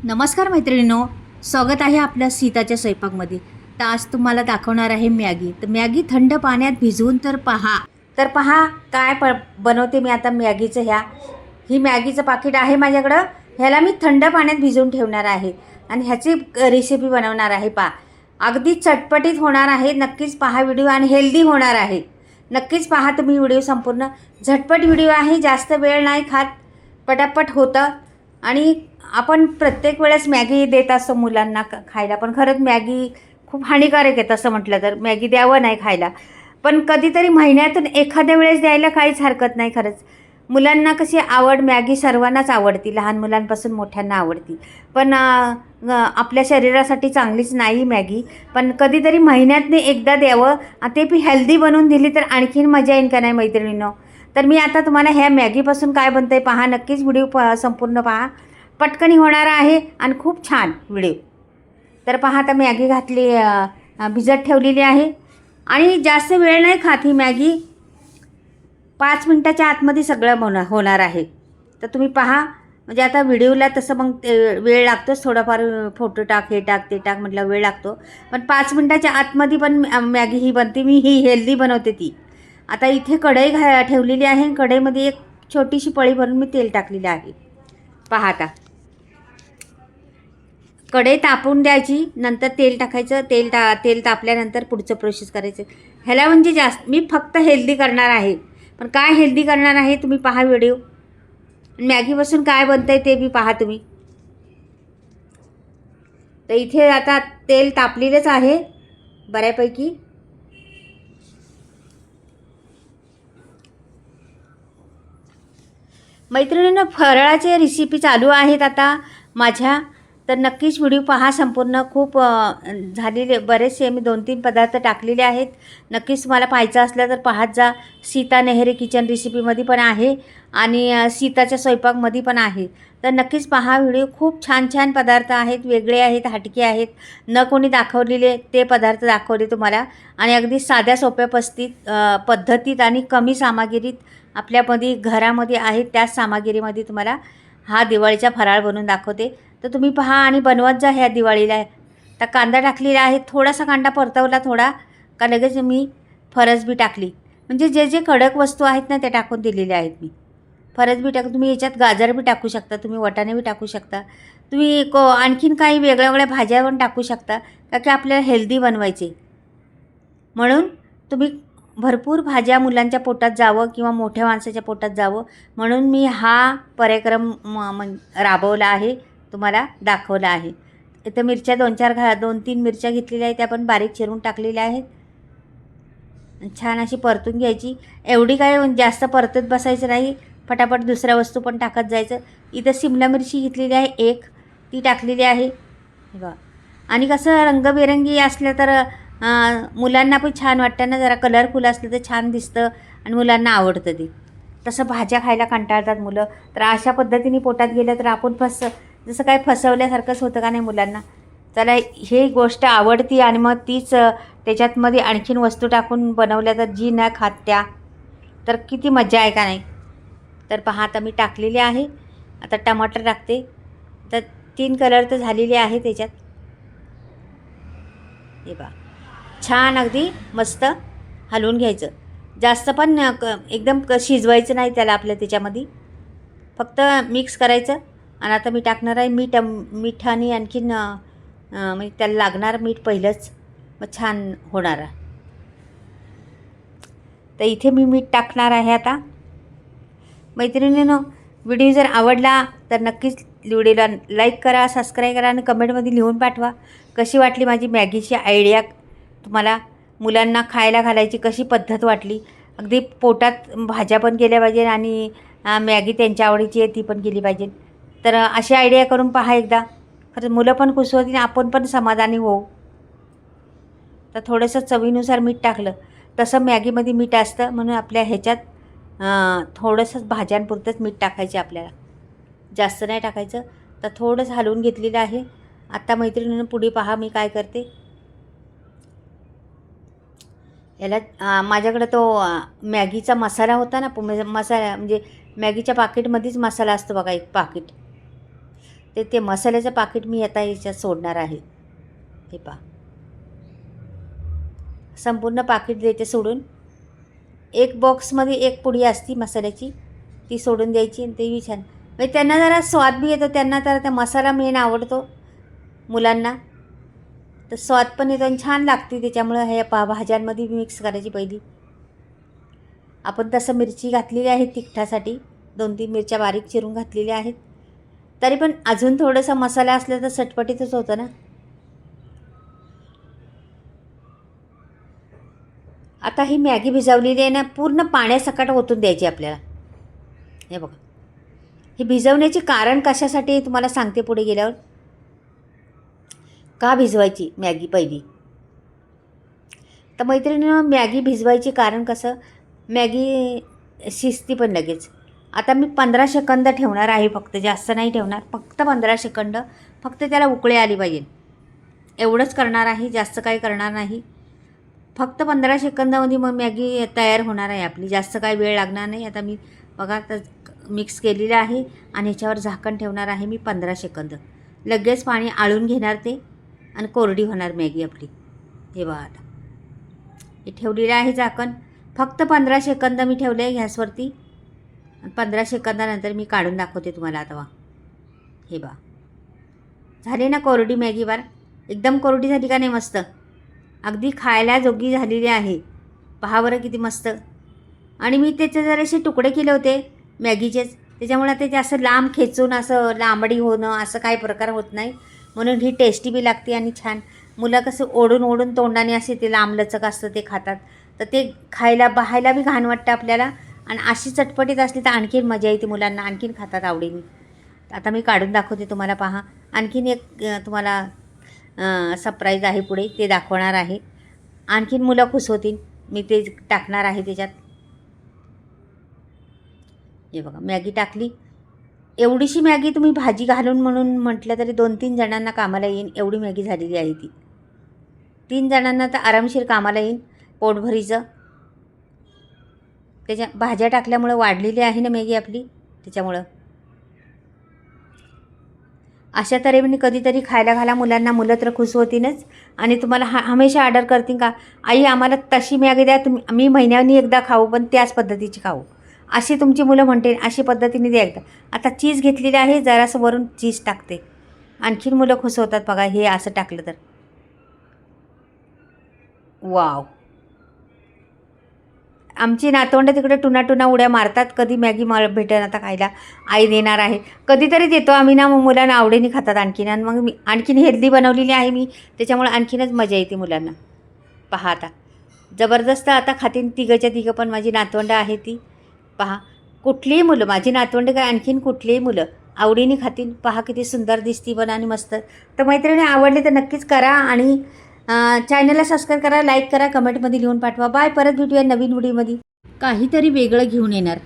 नमस्कार मैत्रिणींनो, स्वागत आहे आपल्या सीताच्या स्वयंपाकमध्ये. तर आज तुम्हाला दाखवणार आहे मॅगी. तर मॅगी थंड पाण्यात भिजवून तर पहा काय बनवते मी आता मॅगीचं. ही मॅगीचं पाकिट आहे माझ्याकडं. ह्याला मी थंड पाण्यात भिजवून ठेवणार आहे आणि ह्याची रेसिपी बनवणार आहे. अगदी चटपटीत होणार आहे. नक्कीच पहा व्हिडिओ आणि हेल्दी होणार आहे. नक्कीच पहा तुम्ही व्हिडिओ संपूर्ण. झटपट व्हिडिओ आहे, जास्त वेळ नाही खात, पटापट होतं. आणि आपण प्रत्येक वेळेस मॅगी देत असतो मुलांना खायला, पण खरंच मॅगी खूप हानिकारक आहे. तसं म्हटलं तर मॅगी द्यावं नाही खायला, पण कधीतरी महिन्यातून एखाद्या वेळेस द्यायला काहीच हरकत नाही. खरंच मुलांना कशी आवड, मॅगी सर्वांनाच आवडती, लहान मुलांपासून मोठ्यांना आवडती. पण आपल्या शरीरासाठी चांगलीच नाही मॅगी, पण कधीतरी महिन्यातून एकदा द्यावं. ते बी हेल्दी बनवून दिली तर आणखीन मजा येईल का नाही मैत्रिणींनो. तर मी आता तुम्हाला ह्या मॅगीपासून काय बनतं आहे पहा. नक्कीच व्हिडिओ संपूर्ण पहा. पटकनी होणारा आहे आणि खूप छान व्हिडिओ. तर पहा आता मॅगी घातली, भिजत ठेवलेली आहे आणि जास्त वेळ नाही खात ही मॅगी. 5 मिनटाच्या आतमध्ये सगळं होणार आहे. तर तुम्ही पहा. म्हणजे आता व्हिडिओला तसं मग वेळ लागतोच थोडाफार. फोटो टाक, हे टाक, ते टाक म्हटलं वेळ लागतो, पण 5 मिनटाच्या आतमध्ये पण मॅगी ही बनते. मी ही हेल्दी बनवते ती. आता इथे कढई ठेवलेली आहे. कढईमध्ये एक छोटीशी पळी भरून मी तेल टाकलेलं आहे. पहा आता कढई तापून द्यायची, नंतर तेल टाकायचं. तेल तापल्यानंतर पुढचं प्रोसेस करायचं. ह्याला म्हणजे जास्त मी फक्त हेल्दी करणार आहे. पण काय हेल्दी करणार आहे तुम्ही पहा व्हिडिओ. मॅगीपासून काय बनतं आहे ते बी पहा तुम्ही. तर इथे आता तेल तापलेलंच आहे बऱ्यापैकी. मैत्रिणींना फराळाचे रेसिपी चालू आहेत आता माझ्या. तर नक्कीच व्हिडिओ पहा संपूर्ण. खूप झालेले बरेचसे मी 2-3 पदार्थ टाकलेले आहेत. नक्कीच तुम्हाला पाहायचं असलं तर पाहत जा. सीता नेहरे किचन रेसिपीमध्ये पण आहे आणि सीताच्या स्वयंपाकमध्ये पण आहे. तर नक्कीच पहा व्हिडिओ. खूप छान छान पदार्थ आहेत, वेगळे आहेत, हटके आहेत. न कोणी दाखवलेले ते पदार्थ दाखवले तुम्हाला आणि अगदी साध्या सोप्या पद्धतीत आणि कमी सामग्रीत आपल्यामध्ये घरामध्ये आहेत त्याच सामग्रीमध्ये तुम्हाला हा दिवाळीचा फराळ बनवून दाखवते. तर तुम्ही पहा आणि बनवत जा ह्या दिवाळीला. तर कांदा टाकलेला आहे. थोडासा कांदा परतवला थोडा का लगेच मी फरस बी टाकली. म्हणजे जे जे कडक वस्तू आहेत ना त्या टाकून दिलेल्या आहेत मी. फरस बी तुम्ही याच्यात गाजर बी टाकू शकता, तुम्ही वाटाणे बी टाकू शकता, तुम्ही आणखीन काही वेगळ्या वेगळ्या भाज्या पण टाकू शकता. का की आपल्याला हेल्दी बनवायचे म्हणून तुम्ही भरपूर भाज्या मुलांच्या पोटात जावं किंवा मोठ्या माणसाच्या पोटात जावं म्हणून मी हा पराक्रम राबवला आहे, तुम्हाला दाखवला आहे. इथं मिरच्या 2-3 मिरच्या घेतलेल्या आहेत, त्या पण बारीक चिरून टाकलेल्या आहेत. छान अशी परतून घ्यायची. एवढी काय जास्त परतत बसायचं नाही, फटाफट दुसऱ्या वस्तू पण टाकत जायचं. इथं शिमला मिरची घेतलेली आहे एक, ती टाकलेली आहे बघा. आणि कसं रंगबिरंगी असलं तर मुलांना पण छान वाटतं ना. जरा कलरफुल असलं तर छान दिसतं आणि मुलांना आवडतं ते. तसं भाज्या खायला कंटाळतात मुलं. तर अशा पद्धतीने पोटात गेलं तर आपण जसं काय फसवल्यासारखंच होतं का नाही मुलांना. चला ही गोष्ट आवडती आणि मग तीच त्याच्यातमध्ये आणखीन वस्तू टाकून बनवल्या तर जी न खात त्या, तर किती मजा आहे का नाही. तर पहा आता मी टाकलेली आहे. आता टमाटर टाकते. तर 3 कलर तर झालेले आहे त्याच्यात. हे बघा छान अगदी मस्त हलवून घ्यायचं. जास्त पण एकदम शिजवायचं नाही त्याला. आपल्या त्याच्यामध्ये फक्त मिक्स करायचं. आणि आता मी टाकणार आहे मीठ आणि आणखीन म्हणजे त्याला लागणार मीठ पहिलंच, मग छान होणार आहे. तर इथे मी मीठ टाकणार आहे आता. मैत्रिणींनो व्हिडिओ जर आवडला तर नक्कीच व्हिडिओला लाईक करा, सबस्क्राईब करा आणि कमेंटमध्ये लिहून पाठवा कशी वाटली माझी मॅगीची आयडिया. तुम्हाला मुलांना खायला घालायची कशी पद्धत वाटली. अगदी पोटात भाज्या पण गेल्या पाहिजे आणि मॅगी त्यांच्या आवडीची आहे ती पण गेली पाहिजे. तर अशी आयडिया करून पहा एकदा. खरं मुलं पण खुश होतील, आपण पण समाधानी होऊ. तर थोडंसं चवीनुसार मीठ टाकलं. तसं मॅगीमध्ये मीठ असतं म्हणून आपल्या ह्याच्यात थोडंसंच भाज्यांपुरतंच मीठ टाकायचे आपल्याला, जास्त नाही टाकायचं. तर थोडंसं हलवून घेतलेलं आहे. आता मैत्रिणीनं पुढे पहा मी काय करते. याला माझ्याकडं तो मॅगीचा मसाला होता ना, मसाला म्हणजे मॅगीच्या पाकिटमध्येच मसाला असतो बघा एक पाकिट. ते मसाल्याचं पाकिट मी आता याच्यात सोडणार आहे. हे पहा, संपूर्ण पाकिट देते सोडून. एक बॉक्समध्ये एक पुडी असती मसाल्याची, ती सोडून द्यायची आणि ते छान. म्हणजे त्यांना जरा स्वाद बी येतो, त्यांना तर त्या मसाला मेन आवडतो मुलांना, तर स्वाद पण येतो आणि छान लागते. त्याच्यामुळं हे भाज्यांमध्ये मिक्स करायची. पहिली आपण तसं मिरची घातलेली आहे तिखटासाठी, 2-3 मिरच्या बारीक चिरून घातलेल्या आहेत. तरी पण अजून थोडंसं मसाला असलं तर चटपटीतच होतं ना. आता ही मॅगी भिजवलेली आहे ना, पूर्ण पाण्यासकट ओतून द्यायची आपल्याला. हे बघा, ही भिजवण्याचे कारण कशासाठी तुम्हाला सांगते पुढे गेल्यावर. का भिजवायची मॅगी पहिली, तर मैत्रिणींनो, मॅगी भिजवायची कारण कसं, मॅगी शिजती पण लगेच. आता मी 15 सेकंद ठेवणार आहे फक्त, जास्त नाही ठेवणार, फक्त 15 सेकंद. फक्त त्याला उकळी आली पाहिजे एवढंच करणार आहे, जास्त काही करणार नाही. फक्त 15 सेकंदामध्ये मग मॅगी तयार होणार आहे आपली, जास्त काही वेळ लागणार नाही. आता मी बघा तर मिक्स केलेलं आहे आणि ह्याच्यावर झाकण ठेवणार आहे मी 15 सेकंद. लगेच पाणी आळून घेणार ते आणि कोरडी होणार मॅगी आपली. हे बघा, आता हे ठेवलेलं आहे झाकण. फक्त 15 सेकंद मी ठेवले आहे गॅसवरती. 15 सेकंदानंतर मी काढून दाखवते तुम्हाला. आता वा, हे बा झाली ना कोरडी मॅगी. बार एकदम कोरडी झाली का नाही, मस्त अगदी खायला जोगी झालेली आहे. पहा बरं किती मस्त. आणि मी त्याचे जरासे तुकडे केले होते मॅगीचेच, त्याच्यामुळे ते असं लांब खेचून असं लांबडी होणं असं काही प्रकार होत नाही. म्हणून ही टेस्टी बी लागते आणि छान. मुलं कसं ओढून ओढून तोंडाने असे ते लांब लचक असतं ते खातात, तर ते खायला पाहायला बी घाण वाटतं आपल्याला. आणि अशी चटपटीत असली तर आणखीन मजा येते, मुलांना आणखीन खातात आवडीने. आता मी काढून दाखवते तुम्हाला. पहा, आणखीन एक तुम्हाला सरप्राईज आहे पुढे, ते दाखवणार आहे. आणखीन मुलं खुश होतील, मी ते टाकणार आहे त्याच्यात. हे बघा, मॅगी टाकली. एवढीशी मॅगी तुम्ही भाजी घालून म्हणून म्हटलं तरी 2-3 जणांना कामाला येईल एवढी मॅगी झालेली आहे ती. 3 जणांना तर आरामशीर कामाला येईल पोटभरीचं. त्याच्या भाज्या टाकल्यामुळं वाढलेली आहे ना मॅगी आपली, त्याच्यामुळं. अशा तऱ्हेने कधीतरी खायला घाला मुलांना, मुलं तर खुश होतीनच. आणि तुम्हाला हमेशा ऑर्डर करतील का, आई आम्हाला तशी मॅगी द्या, मी महिन्यानी एकदा खाऊ, पण त्याच पद्धतीची खाऊ, अशी तुमची मुलं म्हणते. अशी पद्धतीने द्या एकदा. आता चीज घेतलेली आहे, जरासं वरून चीज टाकते, आणखीन मुलं खुश होतात बघा हे असं टाकलं तर. वाव, आमची नातवंड तिकडे टुना उड्या मारतात. कधी मॅगी भेटेल आता खायला, आई देणार आहे. कधीतरी देतो आम्ही ना, मग मुलांना आवडीने खातात आणखीन. आणि मग मी आणखीन हेल्दी बनवलेली आहे मी, त्याच्यामुळे आणखीनच मजा येते मुलांना. पहा आता जबरदस्त आता खातीन तिघं पण. माझी नातवंड आहे ती. पहा, कुठलीही मुलं, माझी नातवंड काय आणखीन कुठलीही मुलं आवडीने खातील. पहा किती सुंदर दिसती पण आणि मस्त. तर मैत्रिणी आवडली तर नक्कीच करा आणि चॅनलला सबस्क्राईब करा, लाईक करा, कमेंटमध्ये लिहून पाठवा. बाय. परत भेटूया नवीन व्हिडिओमध्ये काहीतरी वेगळं घेऊन येणार.